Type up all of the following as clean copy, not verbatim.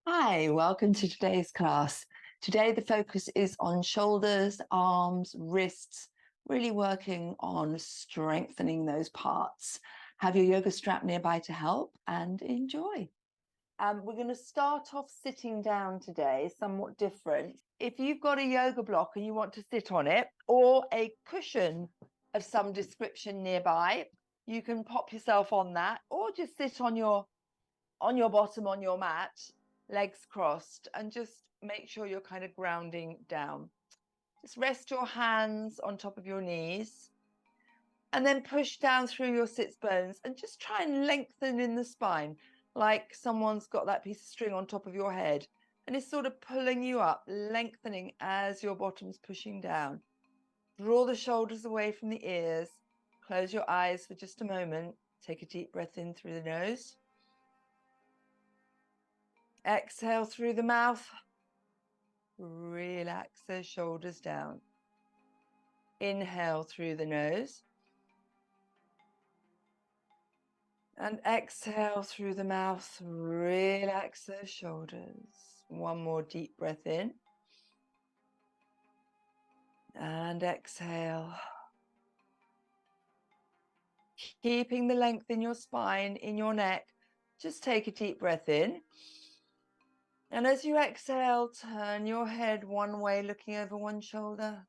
Hi, welcome to today's class. Today the focus is on shoulders, arms, wrists, really working on strengthening those parts. Have your yoga strap nearby to help and enjoy. We're going to start off sitting down today, somewhat different. If you've got a yoga block and you want to sit on it, or a cushion of some description nearby, you can pop yourself on that, or just sit on your bottom on your mat, legs crossed, and just make sure you're kind of grounding down. Just rest your hands on top of your knees and then push down through your sits bones and just try and lengthen in the spine, like someone's got that piece of string on top of your head and it's sort of pulling you up, lengthening as your bottom's pushing down. Draw the shoulders away from the ears. Close your eyes for just a moment. Take a deep breath in through the nose. Exhale through the mouth. Relax those shoulders down. Inhale through the nose. And exhale through the mouth. Relax those shoulders. One more deep breath in. And exhale. Keeping the length in your spine, in your neck. Just take a deep breath in. And as you exhale, turn your head one way, looking over one shoulder.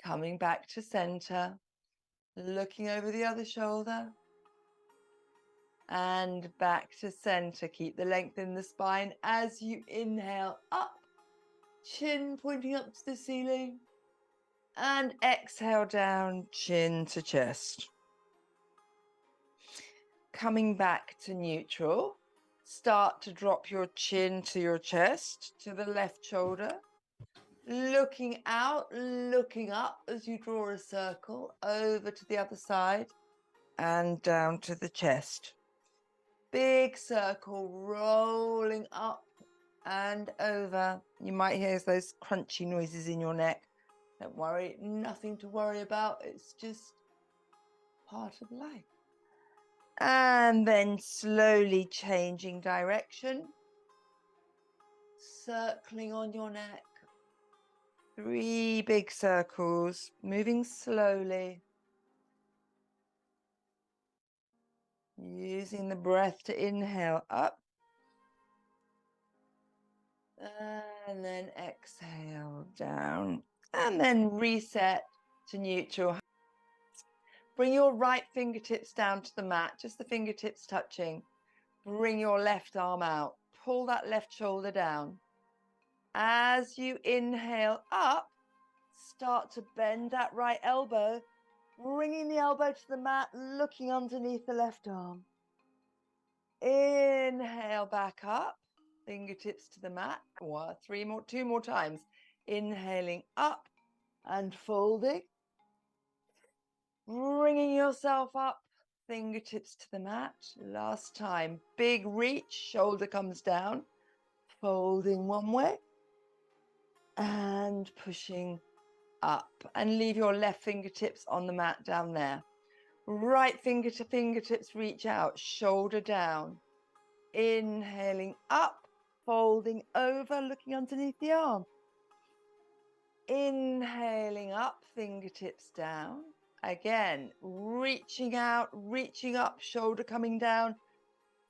Coming back to center, looking over the other shoulder. And back to center. Keep the length in the spine as you inhale up, chin pointing up to the ceiling. And exhale down, chin to chest. Coming back to neutral. Start to drop your chin to your chest, to the left shoulder. Looking out, looking up as you draw a circle over to the other side and down to the chest. Big circle rolling up and over. You might hear those crunchy noises in your neck. Don't worry, nothing to worry about. It's just part of life. And then slowly changing direction, circling on your neck. 3 big circles, moving slowly. Using the breath to inhale up. And then exhale down. And then reset to neutral. Bring your right fingertips down to the mat, just the fingertips touching. Bring your left arm out. Pull that left shoulder down. As you inhale up, start to bend that right elbow, bringing the elbow to the mat, looking underneath the left arm. Inhale back up, fingertips to the mat. 2 more times. Inhaling up and folding. Bringing yourself up, fingertips to the mat. Last time, big reach, shoulder comes down, folding one way and pushing up. And leave your left fingertips on the mat down there. Right finger to fingertips reach out, shoulder down. Inhaling up, folding over, looking underneath the arm. Inhaling up, fingertips down. Again, reaching out, reaching up, shoulder coming down,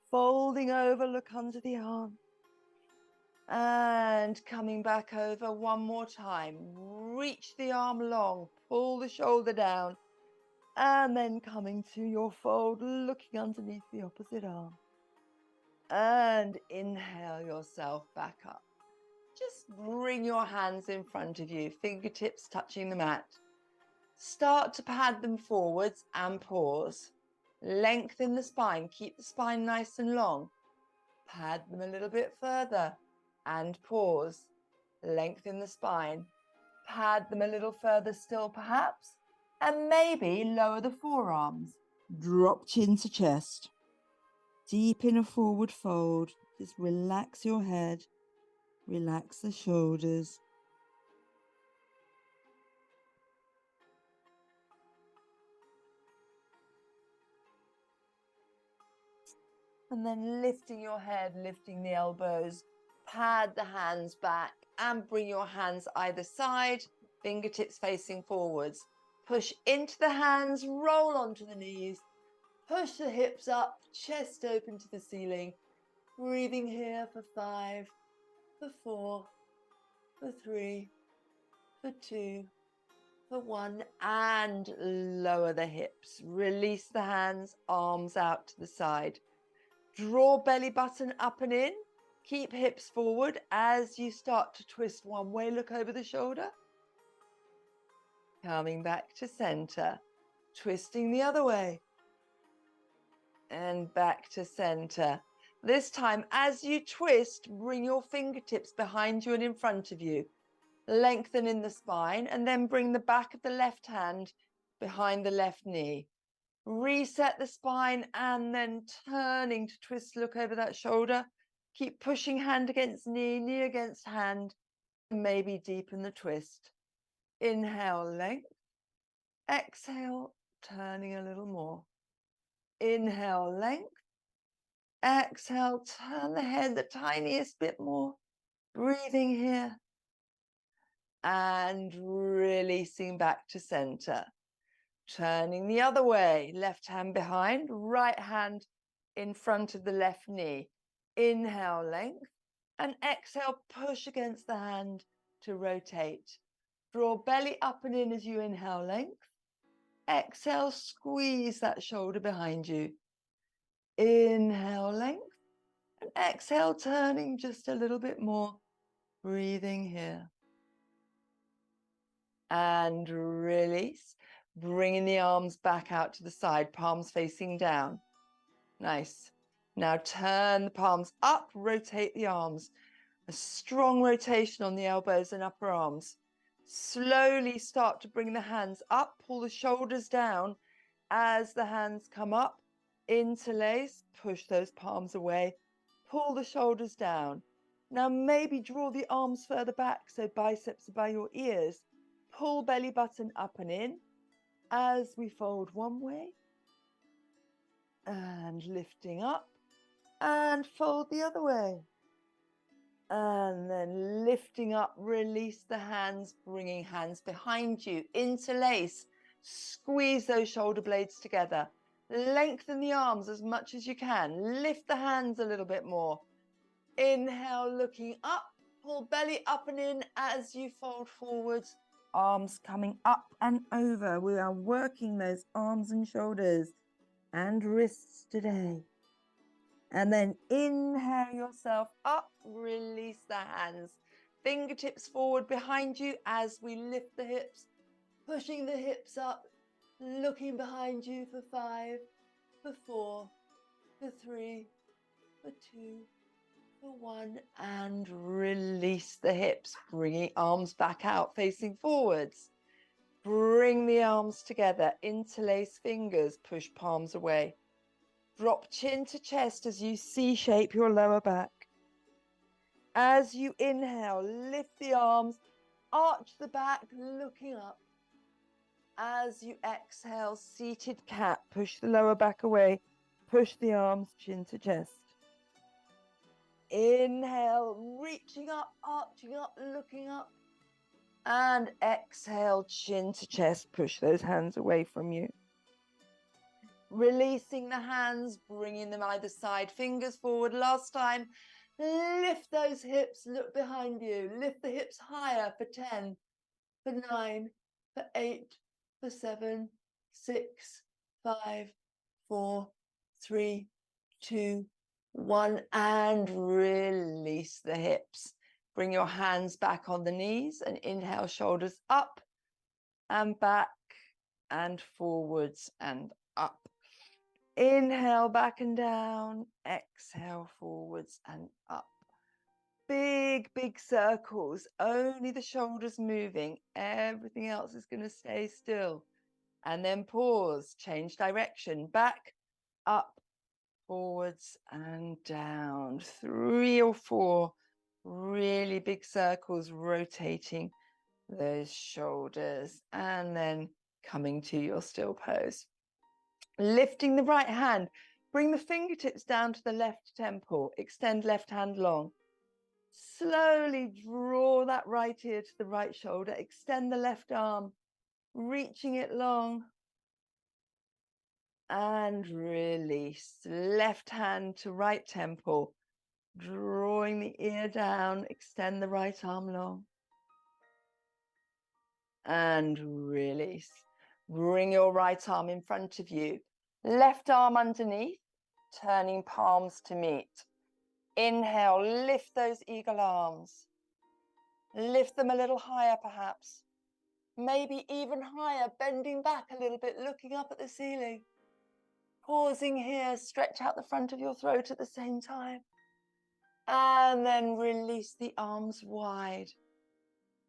folding over, look under the arm. And coming back over one more time. Reach the arm long, pull the shoulder down, and then coming to your fold, looking underneath the opposite arm. And inhale yourself back up. Just bring your hands in front of you, fingertips touching the mat. Start to pad them forwards and pause. Lengthen the spine, keep the spine nice and long. Pad them a little bit further and pause. Lengthen the spine. Pad them a little further still perhaps. And maybe lower the forearms. Drop chin to chest. Deep in a forward fold. Just relax your head. Relax the shoulders. And then lifting your head, lifting the elbows, pad the hands back and bring your hands either side, fingertips facing forwards. Push into the hands, roll onto the knees, push the hips up, chest open to the ceiling. Breathing here for 5, for 4, for 3, for 2, for 1, and lower the hips. Release the hands, arms out to the side. Draw belly button up and in. Keep hips forward as you start to twist one way, look over the shoulder. Coming back to center, twisting the other way. And back to center. This time, as you twist, bring your fingertips behind you and in front of you. Lengthen in the spine and then bring the back of the left hand behind the left knee. Reset the spine and then turning to twist, look over that shoulder. Keep pushing hand against knee, knee against hand. Maybe deepen the twist. Inhale, length. Exhale, turning a little more. Inhale, length. Exhale, turn the head the tiniest bit more. Breathing here. And releasing back to center. Turning the other way, left hand behind, right hand in front of the left knee. Inhale, length, and exhale, push against the hand to rotate. Draw belly up and in as you inhale, length. Exhale, squeeze that shoulder behind you. Inhale, length, and exhale, turning just a little bit more. Breathing here. And release. Bringing the arms back out to the side, palms facing down. Nice. Now turn the palms up, rotate the arms. A strong rotation on the elbows and upper arms. Slowly start to bring the hands up, pull the shoulders down. As the hands come up, interlace, push those palms away, pull the shoulders down. Now maybe draw the arms further back so biceps are by your ears. Pull belly button up and in. As we fold one way and lifting up and fold the other way. And then lifting up, release the hands, bringing hands behind you, interlace, squeeze those shoulder blades together, lengthen the arms as much as you can, lift the hands a little bit more. Inhale, looking up, pull belly up and in as you fold forwards. Arms coming up and over. We are working those arms and shoulders and wrists today. And then inhale yourself up, release the hands. Fingertips forward behind you as we lift the hips, pushing the hips up, looking behind you for 5, for 4, for 3, for 2, for 1, and release the hips, bringing arms back out, facing forwards. Bring the arms together, interlace fingers, push palms away. Drop chin to chest as you C-shape your lower back. As you inhale, lift the arms, arch the back, looking up. As you exhale, seated cat, push the lower back away, push the arms, chin to chest. Inhale, reaching up, arching up, looking up. And exhale, chin to chest, push those hands away from you. Releasing the hands, bringing them either side, fingers forward. Last time, lift those hips, look behind you. Lift the hips higher for 10, for 9, for 8, for 7, 6, 5, 4, 3, 2, 1, and release the hips. Bring your hands back on the knees and inhale, shoulders up and back and forwards and up. Inhale, back and down. Exhale, forwards and up. Big, big circles. Only the shoulders moving. Everything else is going to stay still. And then pause. Change direction. Back, up, forwards and down. 3 or 4 really big circles rotating those shoulders. And then coming to your still pose. Lifting the right hand, Bring the fingertips down to the left temple. Extend left hand long. Slowly draw that right ear to the right shoulder. Extend the left arm, reaching it long. And release. Left hand to right temple. Drawing the ear down. Extend the right arm long. And release. Bring your right arm in front of you. Left arm underneath. Turning palms to meet. Inhale, lift those eagle arms. Lift them a little higher perhaps. Maybe even higher, bending back a little bit, looking up at the ceiling. Pausing here, stretch out the front of your throat at the same time. And then release the arms wide.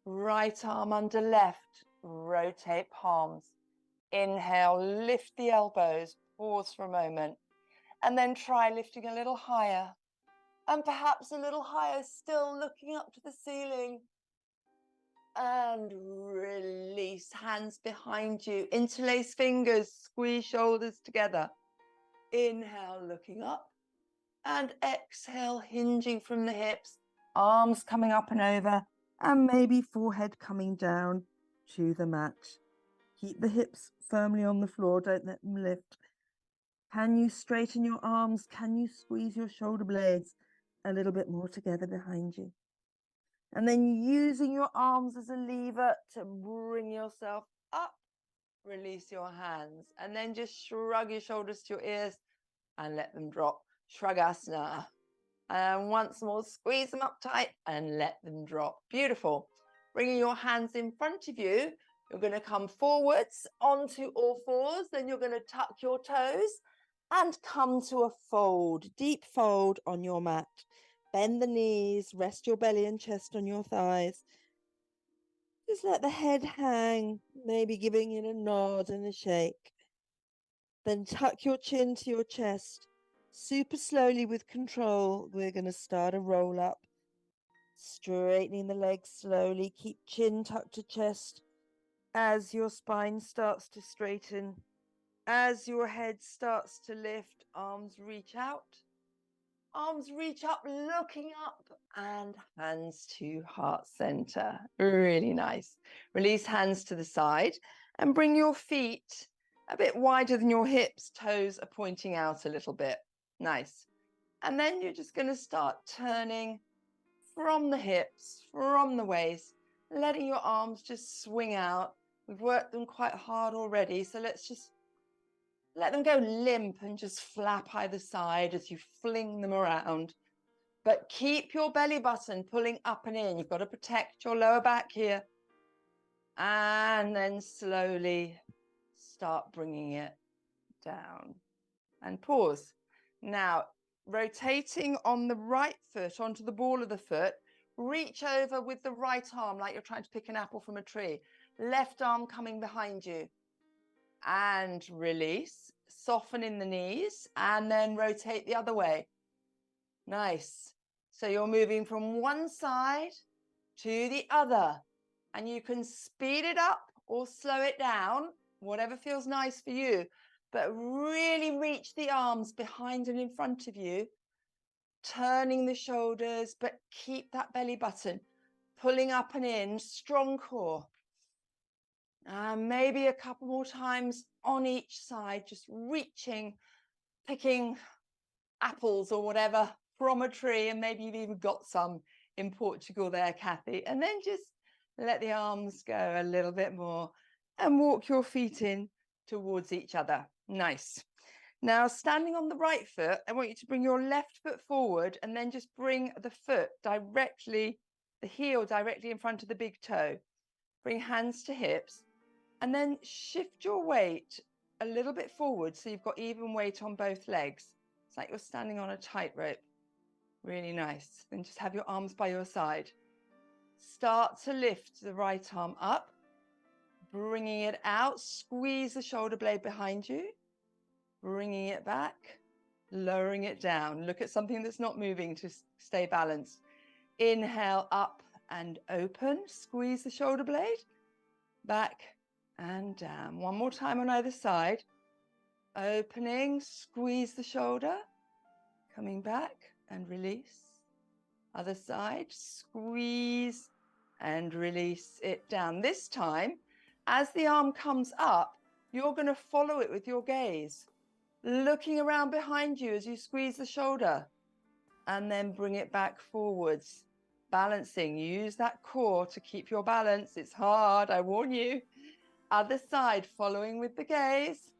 Right arm under left, rotate palms. Inhale, lift the elbows, pause for a moment. And then try lifting a little higher. And perhaps a little higher, still looking up to the ceiling. And release, hands behind you. Interlace fingers, squeeze shoulders together. Inhale, looking up. And exhale, hinging from the hips. Arms coming up and over. And maybe forehead coming down to the mat. Keep the hips firmly on the floor. Don't let them lift. Can you straighten your arms? Can you squeeze your shoulder blades a little bit more together behind you? And then using your arms as a lever to bring yourself up, release your hands, and then just shrug your shoulders to your ears and let them drop. Shrugasana. And once more, squeeze them up tight and let them drop. Beautiful. Bringing your hands in front of you, you're going to come forwards onto all fours. Then you're going to tuck your toes and come to a fold, deep fold on your mat. Bend the knees, rest your belly and chest on your thighs. Just let the head hang, maybe giving it a nod and a shake. Then tuck your chin to your chest. Super slowly with control, we're going to start a roll up. Straightening the legs slowly. Keep chin tucked to chest as your spine starts to straighten. As your head starts to lift, arms reach out. Arms reach up, looking up, and hands to heart center. Really nice. Release hands to the side and bring your feet a bit wider than your hips. Toes are pointing out a little bit. Nice. And then you're just going to start turning from the hips, from the waist, letting your arms just swing out. We've worked them quite hard already, so let's just let them go limp and just flap either side as you fling them around. But keep your belly button pulling up and in. You've got to protect your lower back here. And then slowly start bringing it down. And pause. Now, rotating on the right foot onto the ball of the foot, reach over with the right arm like you're trying to pick an apple from a tree. Left arm coming behind you. And release. Soften in the knees and then rotate the other way. Nice. So you're moving from one side to the other. And you can speed it up or slow it down, whatever feels nice for you. But really reach the arms behind and in front of you, turning the shoulders, but keep that belly button pulling up and in, strong core. And maybe a couple more times on each side, just reaching, picking apples or whatever from a tree. And maybe you've even got some in Portugal there, Kathy. And then just let the arms go a little bit more and walk your feet in towards each other. Nice. Now, standing on the right foot, I want you to bring your left foot forward and then just bring the foot directly, the heel directly in front of the big toe. Bring hands to hips and then shift your weight a little bit forward so you've got even weight on both legs. It's like you're standing on a tightrope. Really nice. Then just have your arms by your side. Start to lift the right arm up, bringing it out. Squeeze the shoulder blade behind you, bringing it back, lowering it down. Look at something that's not moving to stay balanced. Inhale up and open. Squeeze the shoulder blade, back and down. One more time on either side. Opening, squeeze the shoulder, coming back and release. Other side, squeeze and release it down. This time, as the arm comes up, you're going to follow it with your gaze, looking around behind you as you squeeze the shoulder, and then bring it back forwards. Balancing, use that core to keep your balance. It's hard, I warn you. Other side, following with the gaze,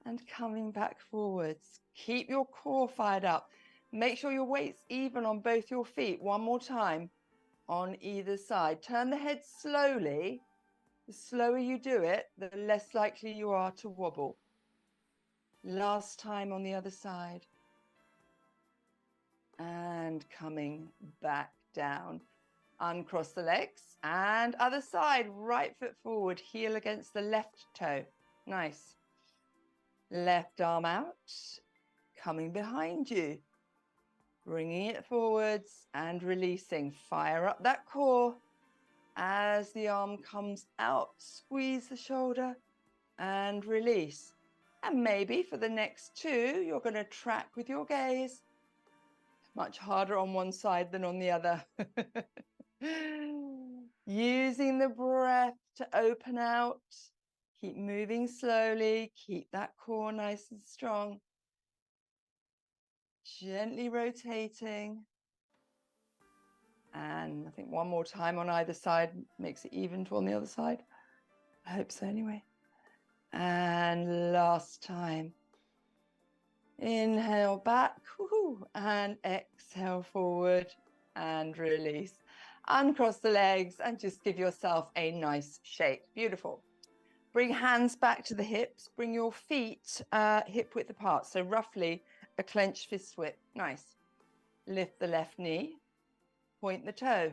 and coming back forwards. Keep your core fired up. Make sure your weight's even on both your feet. One more time on either side. Turn the head slowly. The slower you do it, the less likely you are to wobble. Last time on the other side. And coming back down. Uncross the legs and other side. Right foot forward, heel against the left toe. Nice. Left arm out, coming behind you. Bringing it forwards and releasing. Fire up that core. As the arm comes out, squeeze the shoulder and release. And maybe for the next two, you're going to track with your gaze. Much harder on one side than on the other. Using the breath to open out. Keep moving slowly. Keep that core nice and strong. Gently rotating. And I think one more time on either side makes it even to on the other side. I hope so anyway. And last time. Inhale back, and exhale forward and release. Uncross the legs and just give yourself a nice shake. Beautiful. Bring hands back to the hips. Bring your feet hip width apart. So roughly a clenched fist width. Nice. Lift the left knee. Point the toe.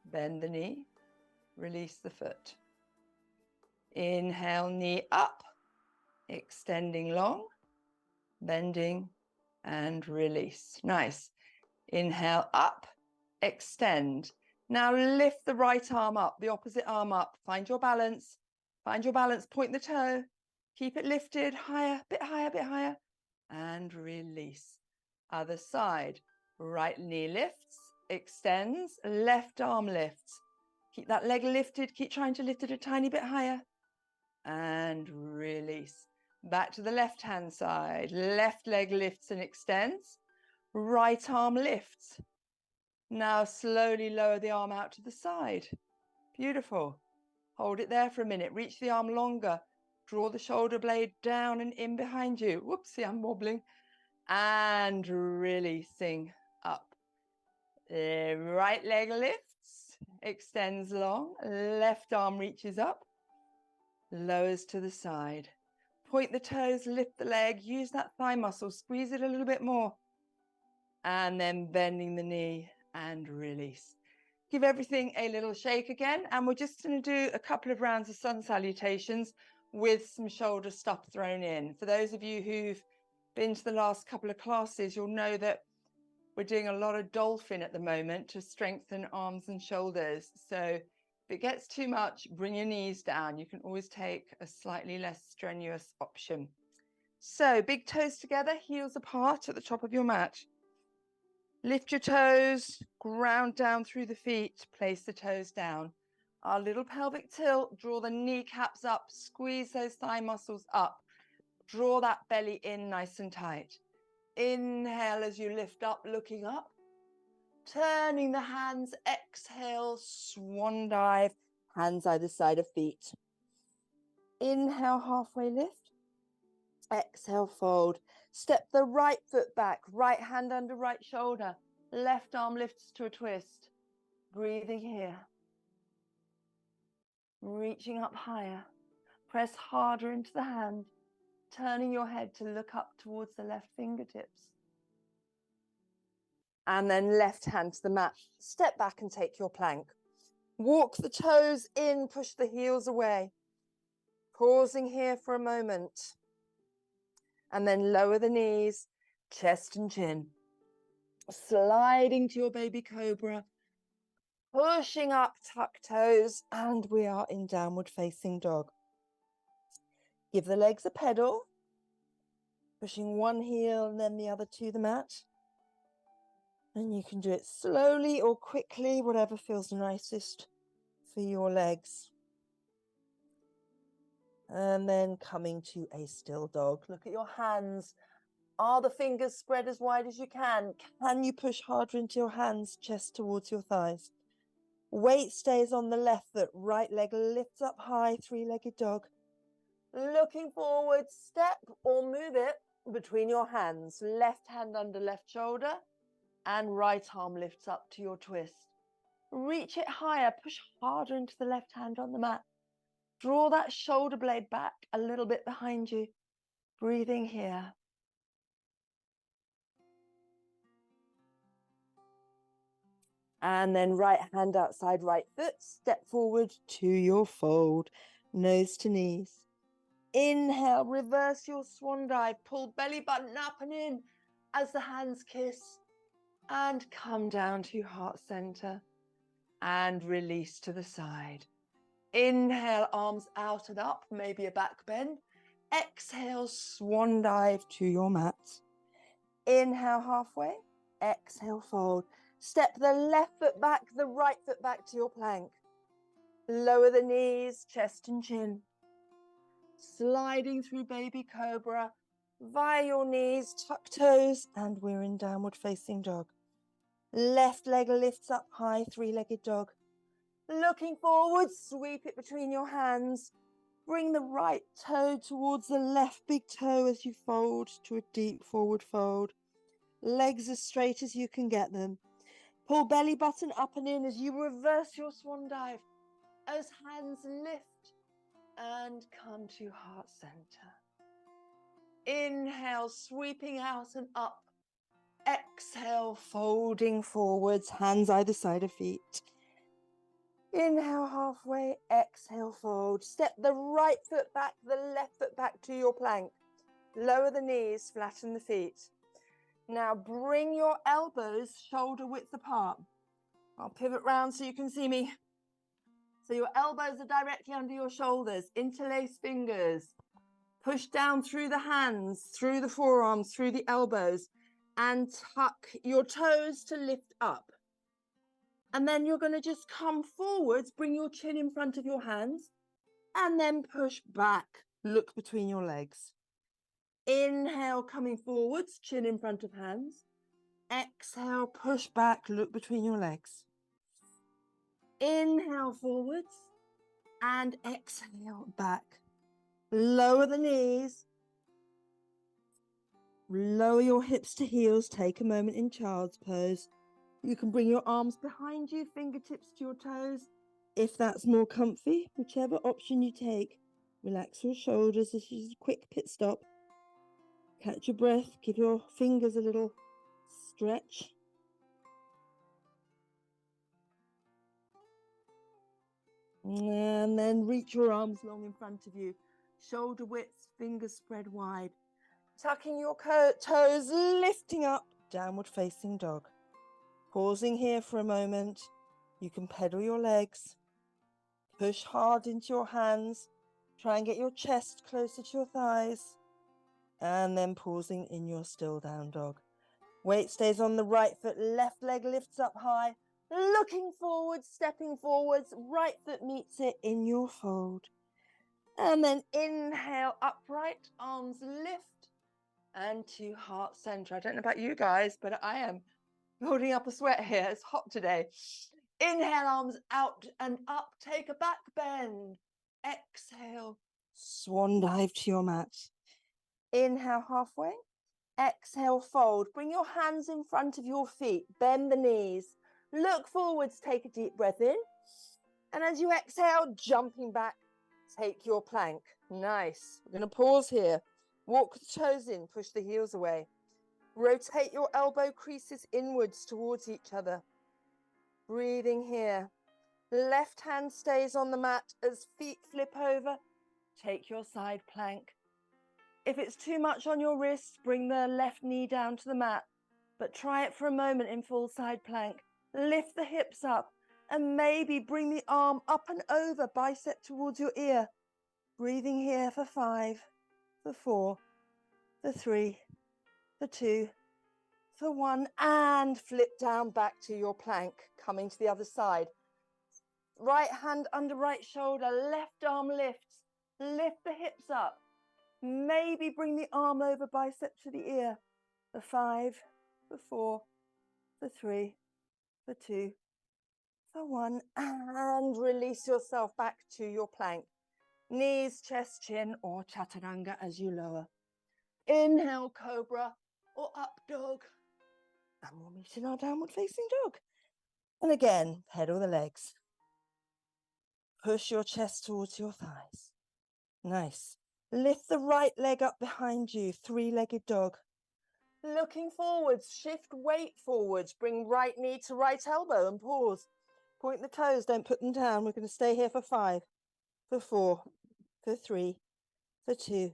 Bend the knee. Release the foot. Inhale, knee up. Extending long. Bending and release. Nice. Inhale up, extend. Now lift the right arm up, the opposite arm up. Find your balance. Find your balance. Point the toe. Keep it lifted. Higher, bit higher, bit higher. And release. Other side. Right knee lifts, extends. Left arm lifts. Keep that leg lifted. Keep trying to lift it a tiny bit higher. And release. Back to the left-hand side. Left leg lifts and extends. Right arm lifts. Now slowly lower the arm out to the side. Beautiful. Hold it there for a minute. Reach the arm longer. Draw the shoulder blade down and in behind you. Whoopsie, I'm wobbling. And releasing up. The right leg lifts, extends long. Left arm reaches up. Lowers to the side. Point the toes, lift the leg, use that thigh muscle, squeeze it a little bit more. And then bending the knee and release. Give everything a little shake again. And we're just going to do a couple of rounds of sun salutations with some shoulder stuff thrown in. For those of you who've been to the last couple of classes, you'll know that we're doing a lot of dolphin at the moment to strengthen arms and shoulders. So if it gets too much, bring your knees down. You can always take a slightly less strenuous option. So big toes together, heels apart at the top of your mat. Lift your toes, ground down through the feet, place the toes down. Our little pelvic tilt, draw the kneecaps up, squeeze those thigh muscles up. Draw that belly in nice and tight. Inhale as you lift up, looking up. Turning the hands, exhale, swan dive, hands either side of feet. Inhale, halfway lift. Exhale, fold. Step the right foot back, right hand under right shoulder. Left arm lifts to a twist. Breathing here. Reaching up higher. Press harder into the hand. Turning your head to look up towards the left fingertips. And then left hand to the mat. Step back and take your plank. Walk the toes in, push the heels away. Pausing here for a moment. And then lower the knees, chest and chin. Sliding to your baby cobra. Pushing up, tuck toes, and we are in downward facing dog. Give the legs a pedal, pushing one heel and then the other to the mat. And you can do it slowly or quickly, whatever feels nicest for your legs. And then coming to a still dog. Look at your hands. Are the fingers spread as wide as you can? Can you push harder into your hands, chest towards your thighs? Weight stays on the left foot, right leg lifts up high, three-legged dog. Looking forward, step or move it between your hands. Left hand under left shoulder and right arm lifts up to your twist. Reach it higher, push harder into the left hand on the mat. Draw that shoulder blade back a little bit behind you. Breathing here. And then right hand outside right foot, step forward to your fold, nose to knees. Inhale, reverse your swan dive, pull belly button up and in as the hands kiss. And come down to your heart center and release to the side. Inhale, arms out and up, maybe a back bend. Exhale, swan dive to your mat. Inhale, halfway. Exhale, fold. Step the left foot back, the right foot back to your plank. Lower the knees, chest and chin. Sliding through baby cobra. Via your knees, tuck toes, and we're in downward facing dog. Left leg lifts up high, three-legged dog. Looking forward, sweep it between your hands. Bring the right toe towards the left big toe as you fold to a deep forward fold. Legs as straight as you can get them. Pull belly button up and in as you reverse your swan dive. As hands lift and come to heart center. Inhale, sweeping out and up. Exhale, folding forwards, hands either side of feet. Inhale, halfway. Exhale, fold. Step the right foot back, the left foot back to your plank. Lower the knees, flatten the feet. Now bring your elbows shoulder width apart. I'll pivot round so you can see me. So your elbows are directly under your shoulders. Interlace fingers. Push down through the hands, through the forearms, through the elbows, and tuck your toes to lift up. And then you're going to just come forwards, bring your chin in front of your hands, and then push back. Look between your legs. Inhale, coming forwards, chin in front of hands. Exhale, push back, look between your legs. Inhale forwards and exhale back. Lower the knees. Lower your hips to heels. Take a moment in child's pose. You can bring your arms behind you, fingertips to your toes. If that's more comfy, whichever option you take. Relax your shoulders. This is a quick pit stop. Catch your breath. Give your fingers a little stretch. And then reach your arms long in front of you. Shoulder width, fingers spread wide. Tucking your toes, lifting up, downward facing dog. Pausing here for a moment. You can pedal your legs. Push hard into your hands. Try and get your chest closer to your thighs. And then pausing in your still down dog. Weight stays on the right foot, left leg lifts up high. Looking forward, stepping forwards, right foot meets it in your fold. And then inhale, upright, arms lift, and to heart center. I don't know about you guys, but I am building up a sweat here. It's hot today. Inhale, arms out and up, take a back bend. Exhale, swan dive to your mat. Inhale, halfway. Exhale, fold. Bring your hands in front of your feet. Bend the knees. Look forwards. Take a deep breath in. And as you exhale, jumping back, take your plank. Nice. We're going to pause here. Walk the toes in. Push the heels away. Rotate your elbow creases inwards towards each other. Breathing here. Left hand stays on the mat as feet flip over. Take your side plank. If it's too much on your wrists, bring the left knee down to the mat, but try it for a moment in full side plank. Lift the hips up and maybe bring the arm up and over, bicep towards your ear. Breathing here for 5, for 4, for 3, for 2, for 1, and flip down back to your plank, coming to the other side. Right hand under right shoulder, left arm lifts, lift the hips up. Maybe bring the arm over, bicep to the ear. For 5, for 4, for 3, for 2, for 1, and release yourself back to your plank. Knees, chest, chin, or chaturanga as you lower. Inhale, cobra or up dog. And we'll meet in our downward facing dog. And again, pedal the legs. Push your chest towards your thighs. Nice. Lift the right leg up behind you, three-legged dog. Looking forwards, shift weight forwards. Bring right knee to right elbow and pause. Point the toes, don't put them down. We're going to stay here for 5, for 4, for 3, for 2,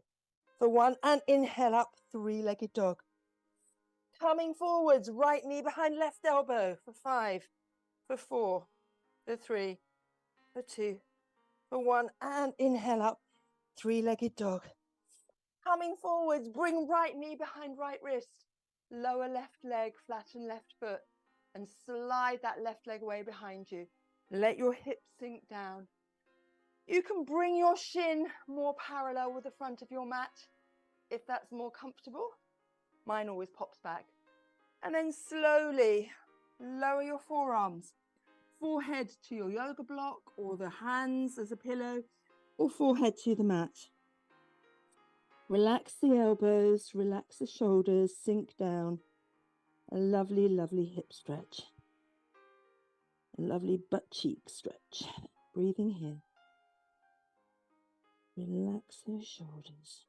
for 1. And inhale up, three-legged dog. Coming forwards, right knee behind left elbow for 5, for 4, for 3, for 2, for 1. And inhale up, three-legged dog. Coming forwards, bring right knee behind right wrist. Lower left leg, flatten left foot, and slide that left leg away behind you. Let your hips sink down. You can bring your shin more parallel with the front of your mat if that's more comfortable. Mine always pops back. And then slowly lower your forearms, forehead to your yoga block or the hands as a pillow, or forehead to the mat. Relax the elbows, relax the shoulders, sink down. A lovely, lovely hip stretch. A lovely butt cheek stretch. Breathing here. Relax those shoulders.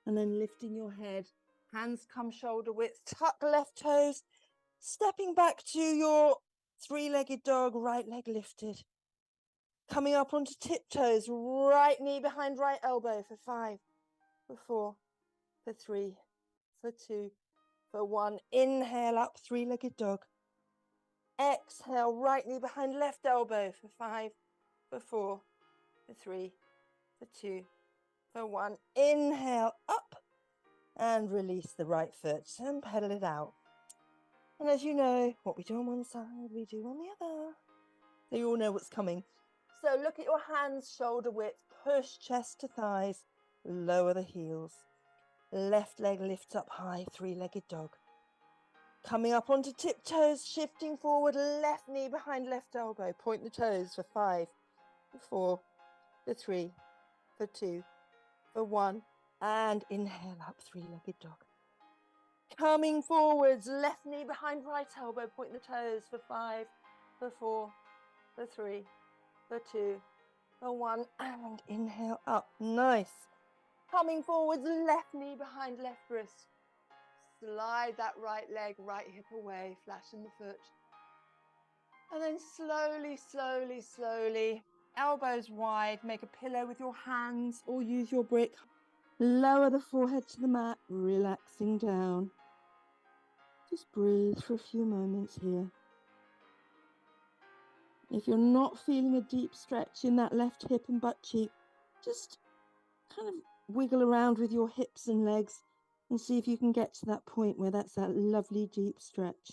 And then lifting your head, hands come shoulder width, tuck left toes, stepping back to your three-legged dog, right leg lifted. Coming up onto tiptoes, right knee behind right elbow for 5, for 4, for 3, for 2, for 1. Inhale up, three-legged dog. Exhale, right knee behind left elbow for 5, for 4, for 3, for 2, for 1. Inhale up and release the right foot and pedal it out. And as you know, what we do on one side, we do on the other. So you all know what's coming. So look at your hands, shoulder width, push chest to thighs, lower the heels. Left leg lifts up high, three-legged dog. Coming up onto tiptoes, shifting forward, left knee behind left elbow. Point the toes for 5, for 4, for 3, for 2, for 1. And inhale up, three-legged dog. Coming forwards, left knee behind right elbow. Point the toes for 5, for 4, for 3, for 2, for 1. And inhale up. Nice. Coming forwards, left knee behind left wrist. Slide that right leg, right hip away, flatten the foot. And then slowly, slowly, slowly, elbows wide, make a pillow with your hands or use your brick. Lower the forehead to the mat, relaxing down. Just breathe for a few moments here. If you're not feeling a deep stretch in that left hip and butt cheek, just kind of wiggle around with your hips and legs and see if you can get to that point where that's that lovely deep stretch.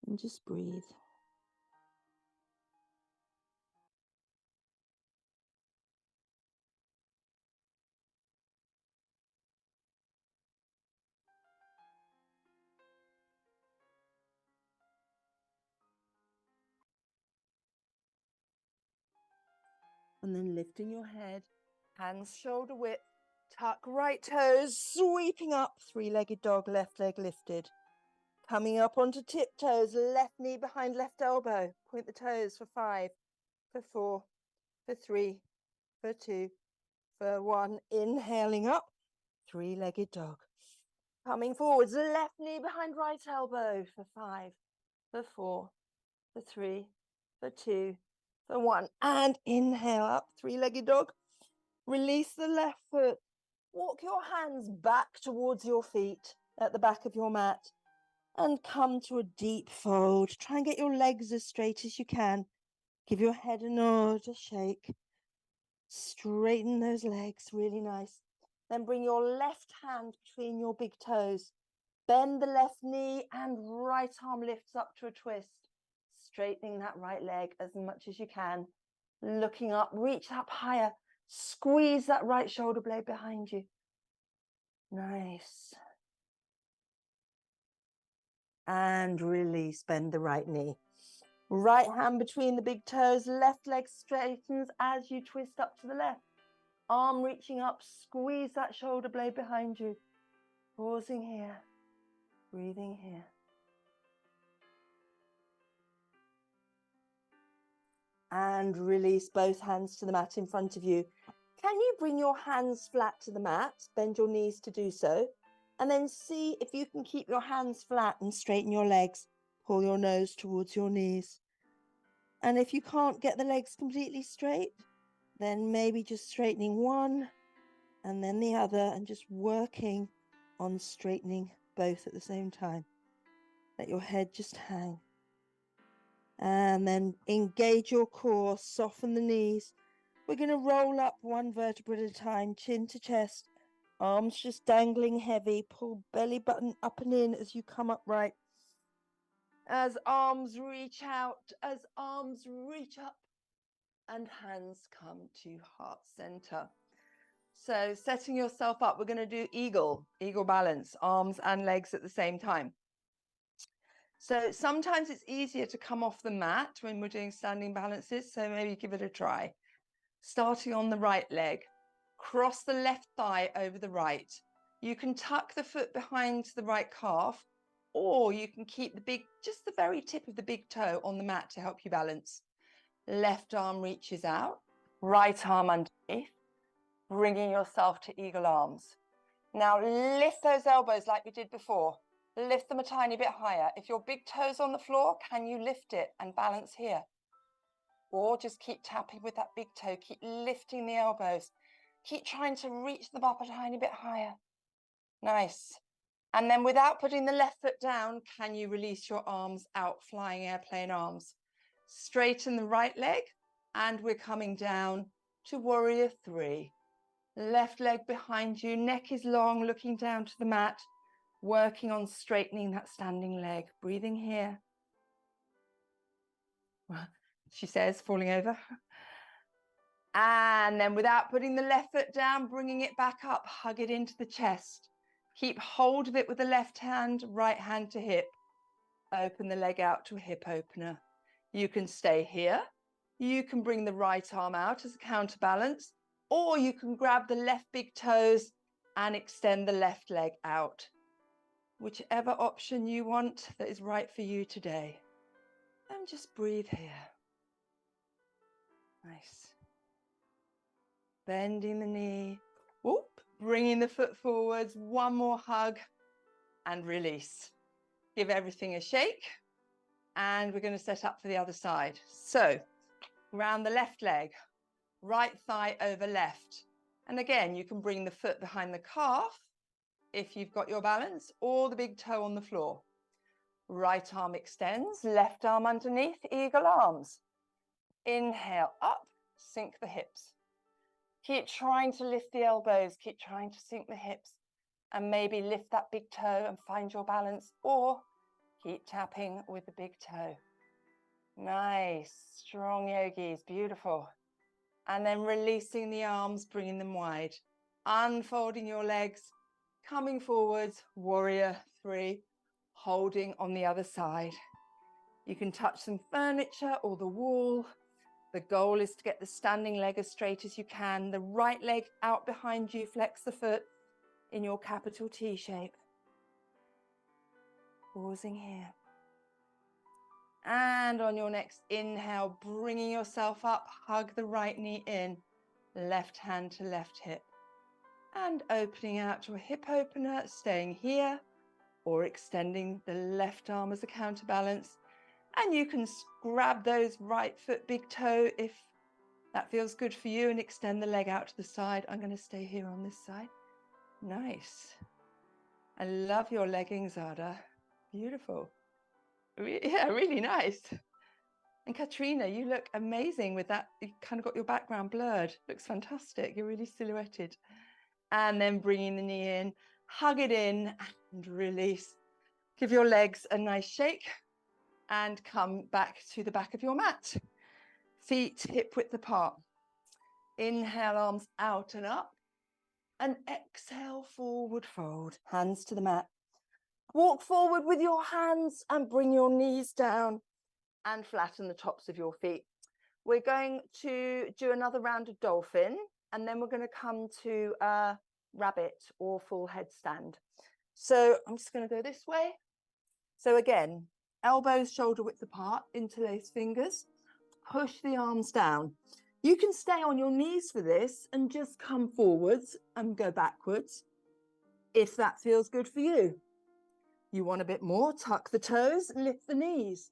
And just breathe. And then lifting your head, hands shoulder width, tuck right toes, sweeping up, three-legged dog, left leg lifted. Coming up onto tiptoes, left knee behind left elbow. Point the toes for 5, for 4, for 3, for 2, for 1. Inhaling up, three-legged dog. Coming forwards, left knee behind right elbow for 5, for 4, for 3, for 2, for 1. And inhale up, three-legged dog. Release the left foot. Walk your hands back towards your feet at the back of your mat and come to a deep fold. Try and get your legs as straight as you can. Give your head a nod, a shake. Straighten those legs, really nice. Then bring your left hand between your big toes. Bend the left knee and right arm lifts up to a twist. Straightening that right leg as much as you can. Looking up, reach up higher. Squeeze that right shoulder blade behind you. Nice. And release, bend the right knee. Right hand between the big toes, left leg straightens as you twist up to the left. Arm reaching up, squeeze that shoulder blade behind you. Pausing here, breathing here. And release both hands to the mat in front of you. Can you bring your hands flat to the mat? Bend your knees to do so. And then see if you can keep your hands flat and straighten your legs. Pull your nose towards your knees. And if you can't get the legs completely straight, then maybe just straightening one and then the other and just working on straightening both at the same time. Let your head just hang. And then engage your core, soften the knees. We're going to roll up one vertebra at a time, chin to chest, arms just dangling heavy. Pull belly button up and in as you come upright. As arms reach out, as arms reach up, and hands come to heart center. So setting yourself up, we're going to do eagle balance, arms and legs at the same time. So sometimes it's easier to come off the mat when we're doing standing balances, so maybe give it a try. Starting on the right leg, cross the left thigh over the right. You can tuck the foot behind the right calf, or you can keep just the very tip of the big toe on the mat to help you balance. Left arm reaches out, right arm underneath, bringing yourself to eagle arms. Now lift those elbows like we did before. Lift them a tiny bit higher. If your big toe's on the floor, can you lift it and balance here? Or just keep tapping with that big toe. Keep lifting the elbows. Keep trying to reach them up a tiny bit higher. Nice. And then without putting the left foot down, can you release your arms out, flying airplane arms? Straighten the right leg, and we're coming down to warrior three. Left leg behind you, neck is long, looking down to the mat, working on straightening that standing leg. Breathing here. She says, falling over. And then without putting the left foot down, bringing it back up, hug it into the chest. Keep hold of it with the left hand, right hand to hip. Open the leg out to a hip opener. You can stay here. You can bring the right arm out as a counterbalance, or you can grab the left big toes and extend the left leg out. Whichever option you want that is right for you today. And just breathe here. Nice. Bending the knee. Whoop. Bringing the foot forwards. One more hug and release. Give everything a shake. And we're going to set up for the other side. So round the left leg, right thigh over left. And again, you can bring the foot behind the calf if you've got your balance, or the big toe on the floor. Right arm extends, left arm underneath, eagle arms. Inhale up, sink the hips. Keep trying to lift the elbows, keep trying to sink the hips, and maybe lift that big toe and find your balance, or keep tapping with the big toe. Nice, strong yogis, beautiful. And then releasing the arms, bringing them wide. Unfolding your legs, coming forwards, warrior three, holding on the other side. You can touch some furniture or the wall. The goal is to get the standing leg as straight as you can. The right leg out behind you, flex the foot in your capital T shape. Pausing here. And on your next inhale, bringing yourself up, hug the right knee in, left hand to left hip. And opening out to a hip opener, staying here, or extending the left arm as a counterbalance. And you can grab those right foot, big toe, if That feels good for you, and extend the leg out to the side. I'm going to stay here on this side. Nice. I love your leggings, Ada. Beautiful. Yeah, really nice. And Katrina, you look amazing with that. You kind of got your background blurred. Looks fantastic. You're really silhouetted. And then bringing the knee in, hug it in and release. Give your legs a nice shake and come back to the back of your mat. Feet hip width apart. Inhale, arms out and up. And exhale, forward fold. Hands to the mat. Walk forward with your hands and bring your knees down and flatten the tops of your feet. We're going to do another round of dolphin, and then we're going to come to a rabbit or full headstand. So I'm just going to go this way. So again, elbows shoulder width apart, interlace fingers, push the arms down. You can stay on your knees for this and just come forwards and go backwards if that feels good for you. You want a bit more, tuck the toes, lift the knees,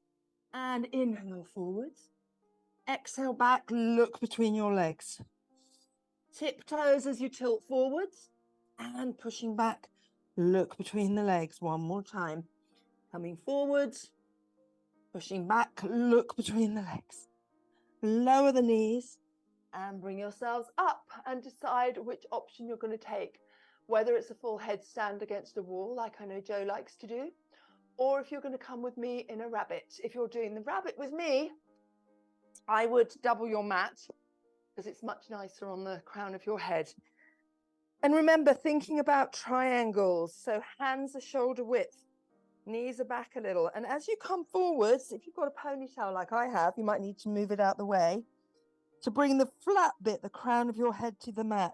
and inhale forwards. Exhale back, look between your legs. Tiptoes as you tilt forwards and pushing back, look between the legs. One more time. Coming forwards, pushing back, look between the legs. Lower the knees and bring yourselves up and decide which option you're going to take. Whether it's a full headstand against a wall, like I know Joe likes to do, or if you're going to come with me in a rabbit. If you're doing the rabbit with me, I would double your mat because it's much nicer on the crown of your head. And remember, thinking about triangles. So hands are shoulder width, knees are back a little. And as you come forwards, if you've got a ponytail like I have, you might need to move it out the way to bring the flat bit, the crown of your head, to the mat.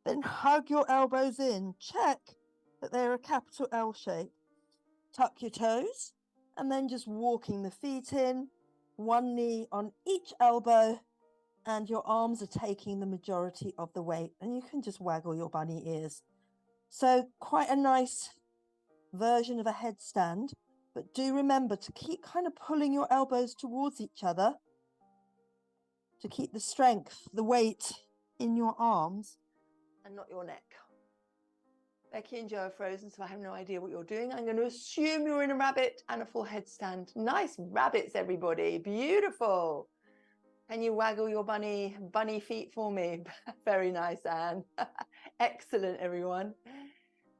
Then hug your elbows in. Check that they're a capital L shape. Tuck your toes, and then just walking the feet in, one knee on each elbow, and your arms are taking the majority of the weight, and you can just waggle your bunny ears. So quite a nice version of a headstand, but do remember to keep kind of pulling your elbows towards each other to keep the strength, the weight in your arms and not your neck. Becky and Joe are frozen, so I have no idea what you're doing. I'm going to assume you're in a rabbit and a full headstand. Nice rabbits, everybody. Beautiful. Can you waggle your bunny feet for me? Very nice, Anne. Excellent, everyone.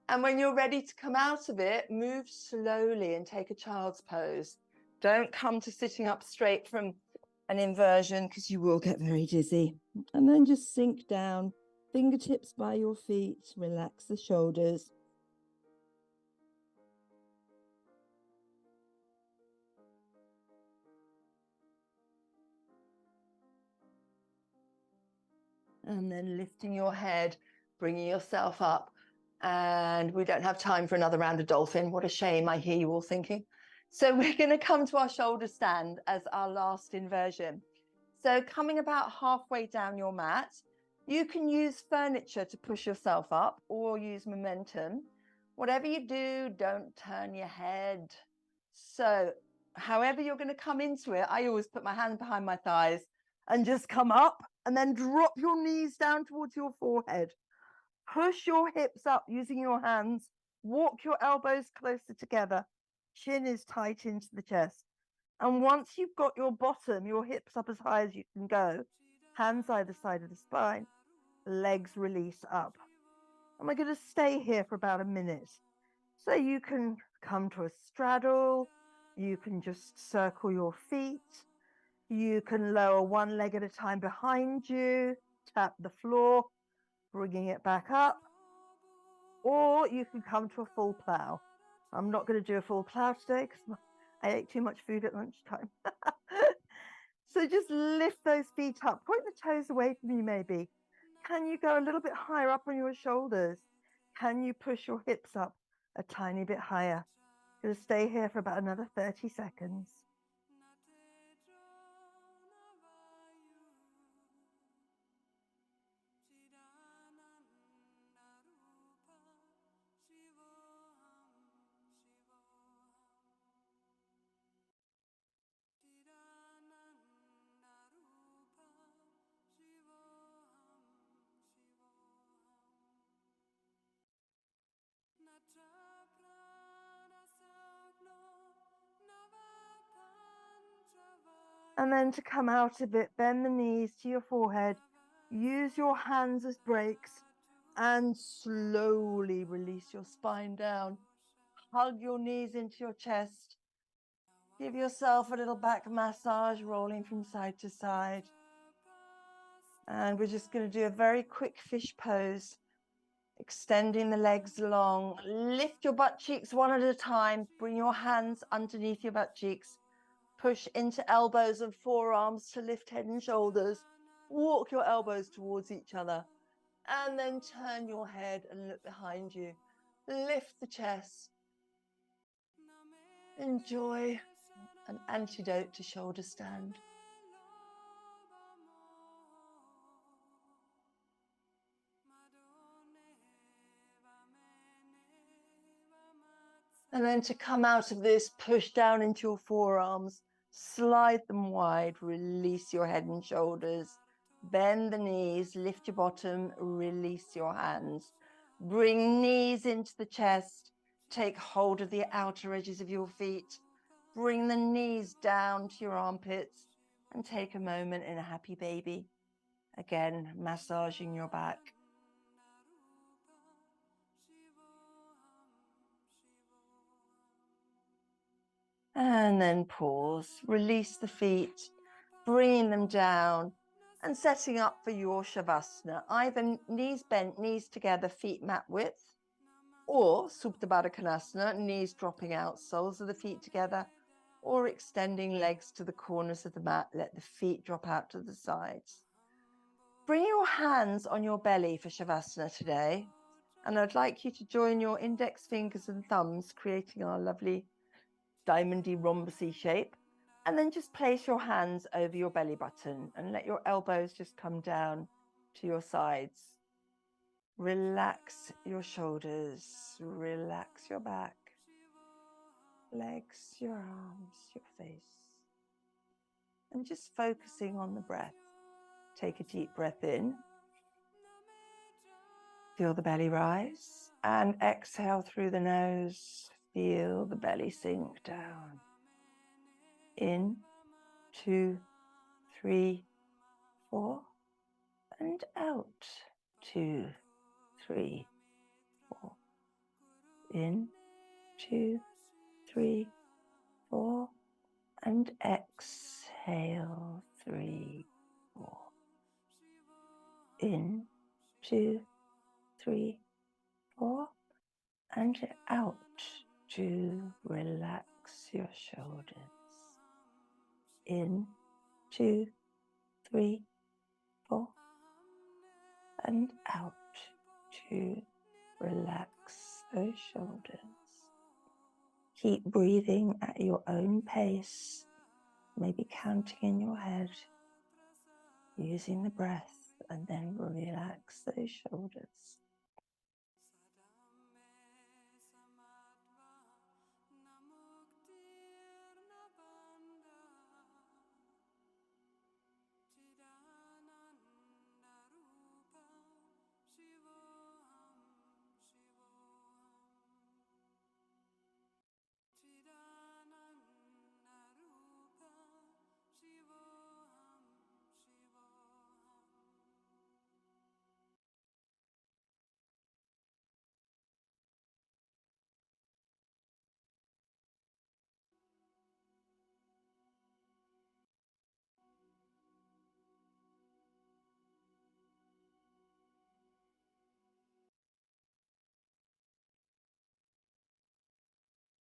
And when you're ready to come out of it, move slowly and take a child's pose. Don't come to sitting up straight from an inversion because you will get very dizzy. And then just sink down. Fingertips by your feet, relax the shoulders. And then lifting your head, bringing yourself up. And we don't have time for another round of dolphin. What a shame, I hear you all thinking. So we're going to come to our shoulder stand as our last inversion. So coming about halfway down your mat, you can use furniture to push yourself up or use momentum. Whatever you do, don't turn your head. So however you're going to come into it, I always put my hand behind my thighs and just come up and then drop your knees down towards your forehead. Push your hips up using your hands. Walk your elbows closer together. Chin is tight into the chest. And once you've got your bottom, your hips up as high as you can go, hands either side of the spine, legs release up. And we're going to stay here for about a minute. So you can come to a straddle. You can just circle your feet. You can lower one leg at a time behind you, tap the floor, bringing it back up. Or you can come to a full plow. I'm not going to do a full plow today because I ate too much food at lunchtime. So just lift those feet up. Point the toes away from you maybe. Can you go a little bit higher up on your shoulders? Can you push your hips up a tiny bit higher? Going to stay here for about another 30 seconds. And then to come out a bit, bend the knees to your forehead. Use your hands as brakes and slowly release your spine down. Hug your knees into your chest. Give yourself a little back massage, rolling from side to side. And we're just going to do a very quick fish pose, extending the legs long. Lift your butt cheeks one at a time. Bring your hands underneath your butt cheeks. Push into elbows and forearms to lift head and shoulders. Walk your elbows towards each other. And then turn your head and look behind you. Lift the chest. Enjoy an antidote to shoulder stand. And then to come out of this, push down into your forearms, slide them wide, release your head and shoulders, bend the knees, lift your bottom, release your hands. Bring knees into the chest, take hold of the outer edges of your feet, bring the knees down to your armpits, and take a moment in a happy baby. Again, massaging your back. And then pause, release the feet, bringing them down and setting up for your Shavasana. Either knees bent, knees together, feet mat width, or Supta Baddha Konasana, knees dropping out, soles of the feet together, or extending legs to the corners of the mat. Let the feet drop out to the sides. Bring your hands on your belly for Shavasana today. And I'd like you to join your index fingers and thumbs, creating our lovely diamondy rhombusy shape, and then just place your hands over your belly button and let your elbows just come down to your sides. Relax your shoulders, relax your back, legs, your arms, your face, and just focusing on the breath. Take a deep breath in, feel the belly rise, and exhale through the nose. Feel the belly sink down. In, 2, 3, 4, and out. 2, 3, 4. In, 2, 3, 4, and exhale. 3, 4. In, 2, 3, 4, and out. To relax your shoulders. In, 2, 3, 4, and out. To relax those shoulders. Keep breathing at your own pace, maybe counting in your head, using the breath, and then relax those shoulders.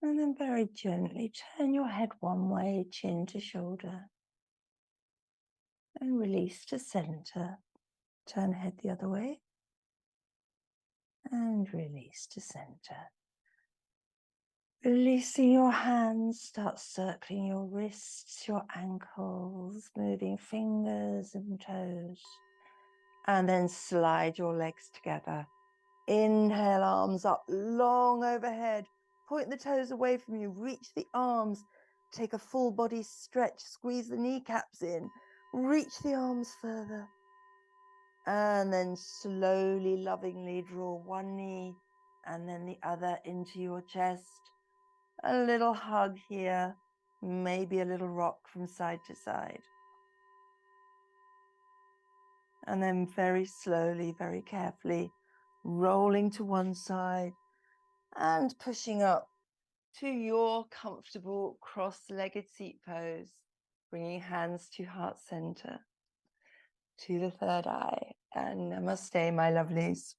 And then very gently turn your head one way, chin to shoulder, and release to center. Turn head the other way, and release to center. Releasing your hands, start circling your wrists, your ankles, moving fingers and toes. And then slide your legs together. Inhale, arms up, long overhead. Point the toes away from you, reach the arms. Take a full body stretch, squeeze the kneecaps in. Reach the arms further. And then slowly, lovingly draw one knee and then the other into your chest. A little hug here, maybe a little rock from side to side. And then very slowly, very carefully, rolling to one side and pushing up to your comfortable cross-legged seat pose, bringing hands to heart center, to the third eye, and namaste, my lovelies.